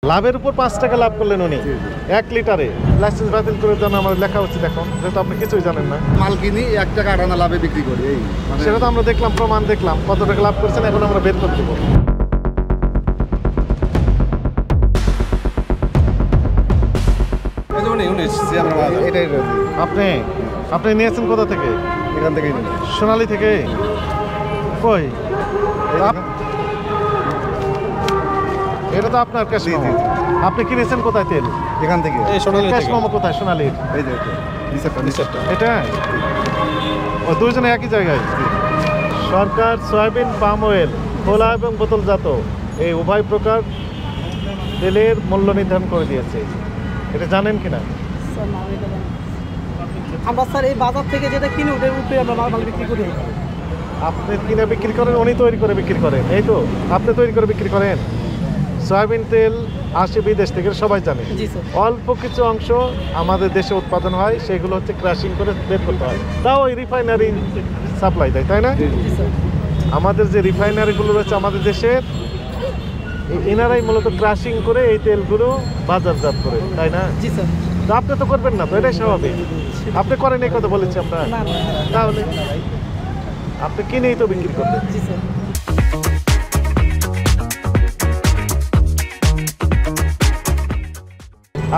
লাভের উপর 5 টাকা লাভ করলেন উনি 1 লিটারে। লাইসেন্স বাতিল করে দেন আমাদের লেখা উচিত এখন, যেহেতু আপনি কিছুই জানেন না। মাল কিনি 1 টাকা 8 আনা লাভে বিক্রি করি, এই সেটা তো আমরা দেখলাম, প্রমাণ দেখলাম কত টাকা লাভ করছেন, এখন আমরা বের করে দেবো। আপনি নিয়েছেন কোথা থেকে? এখান থেকে সোনালী থেকে। কই এটা তো আপনার ক্যাশ মেমো। আপনি কিনেছেন কোথায় তেল? এখান থেকে। এই সোনালী ক্যাশ মেমো কোথায়? সোনালীর এই যে নিচেরটা এটা ও দুইজনে একই জায়গায়। সরকার সয়াবিন, পাম অয়েল, খোলা এবং বোতলজাত এই উভয় প্রকার তেলের মূল্য নির্ধারণ করে দিয়েছে। এটা জানেন কিনা? আমরা স্যার এই বাজার থেকে যেটা কিনে ওটার উপরে আমরা মাল বিক্রি করি। আপনি কিনে বিক্রি করেন, উনি তৈরি করে বিক্রি করেন, এই তো আপনি তৈরি করে বিক্রি করেন। সয়াবিন তেল আসে বিদেশ থেকে, সবাই জানে। অল্প কিছু অংশ আমাদের দেশে উৎপাদন হয়, সেগুলো হচ্ছে ক্রাশিং করে বের করতে হয়, তাও ওই রিফাইনারি সাপ্লাই দেয়, তাই না? আমাদের যে রিফাইনারিগুলো রয়েছে আমাদের দেশের, এনারাই মূলত ক্রাশিং করে এই তেলগুলো বাজারজাত করে, তাই না? তো আপনি তো করবেন না, তো এটাই স্বাভাবিক। আপনি করেন এই কথা বলেছি আমরা, তাহলে আপনি কিনেই তো বিক্রি করবেন।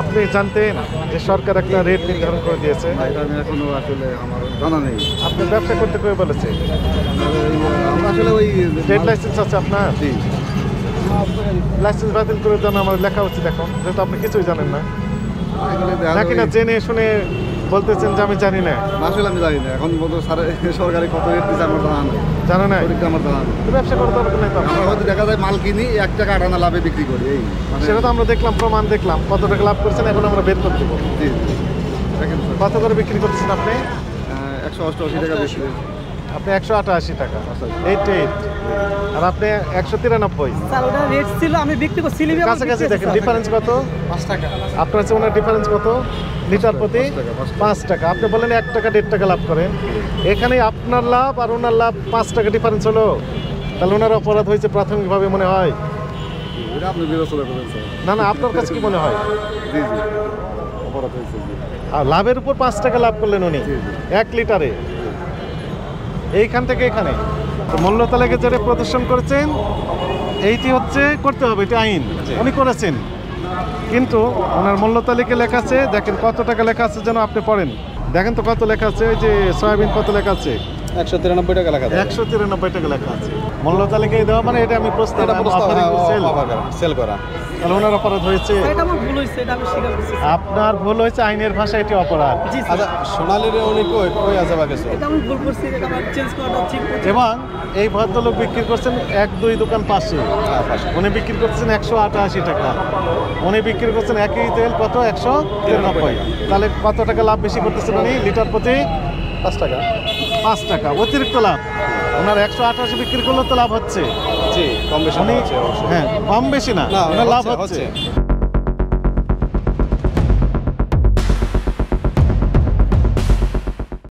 আপনি জানতেন যে সরকার একটা রেট নির্ধারণ করে দিয়েছে? এটা আমি এখনো আসলে আমার জানা নেই। আপনি ব্যবসা করতে করে বলেছে? আমরা আসলে ওই ট্রেড লাইসেন্স আছে আপনার? জি। লাইসেন্স বাতিল করে দেন আমাদের লেখা উচিত এখন, যেহেতু আপনি কিছুই জানেন না। নাকি না জেনে শুনে বলতেছেন যে আমি জানি না? আসলে আমি জানি না, এখন বলতো সরকারি কত রেট দিচ্ছে আমার জানা নেই। জানা নাই? আমার জানা নেই। ব্যবসা করতে হবে না তো? আমরা হয়তো দেখা যায় মাল কিনি 1 টাকা 8 আনা লাভে বিক্রি করি, এই সেটা তো আমরা দেখলাম, প্রমাণ দেখলাম কত টাকা লাভ করছেন, এখন আমরা বের করে দেবো। জি দেখেন কত করে বিক্রি করতেছেন আপনি? 188 টাকা বেশি। আপনি 188 টাকা, 88, আর আপনি 193। স্যার ওটা রেট ছিল, আমি বিক্রি করছি কাছাকাছি। দেখেন ডিফারেন্স কত? 5 টাকা। আপনার হচ্ছে ওনার ডিফারেন্স কত? লিটার প্রতি 5 টাকা। আপনি বলেন 1 টাকা 1.5 টাকা লাভ করেন, এখানে আপনার লাভ আর ওনার লাভ 5 টাকা ডিফারেন্স হলো, তাহলে ওনার অপরাধ হয়েছে প্রাথমিকভাবে মনে হয়? এটা আপনি বিবেচনা করেন স্যার? না না, আপনার কাছে কি মনে হয়? জি জি, অপরাধ হয়েছে। আর লাভের উপর 5 টাকা লাভ করলেন উনি 1 লিটারে, এইখান থেকে এখানে। মূল্য তালিকা যেটা প্রদর্শন করেছেন এইটি হচ্ছে করতে হবে, এটা আইন, উনি করেছেন। কিন্তু ওনার মূল্য তালিকা লেখা আছে, দেখেন কত টাকা লেখা আছে যেন, আপনি পড়েন, দেখেন তো কত লেখা আছে। এই যে সয়াবিন কত লেখা আছে? 193 টাকা লেখা আছে। 193 টাকা লেখা আছে মূল্য তালিকায় দেওয়া, মানে এটা আমি প্রস্তাব সেল করা। তাহলে ওনার অপরাধ হয়েছে। এটা আমার ভুল হয়েছে, এটা আমি স্বীকার করছি। আপনার ভুল হয়েছে, আইনের ভাষায় এটি অপরাধ। জি স্যার। সোনালীর উনি কই আছে বা কিছু? এটা আমি ভুল করছি, এটা আমার চেঞ্জ করাটা ঠিক। এবং এই ভদ্রলোক বিক্রি করছেন 1-2 দোকান পাশে, উনি বিক্রি করছেন 188 টাকা, উনি বিক্রি করছেন একই তেল কত? 193। তাহলে কত টাকা লাভ বেশি করতেছেন উনি? লিটার প্রতি 5 টাকা। 5 টাকা অতিরিক্ত লাভ। ওনার 188 বিক্রি করলে তো লাভ হচ্ছে। জি, কম বেশি উনি হচ্ছে অবশ্যই। হ্যাঁ, কম বেশি না, ওনার লাভ হচ্ছে। হচ্ছে।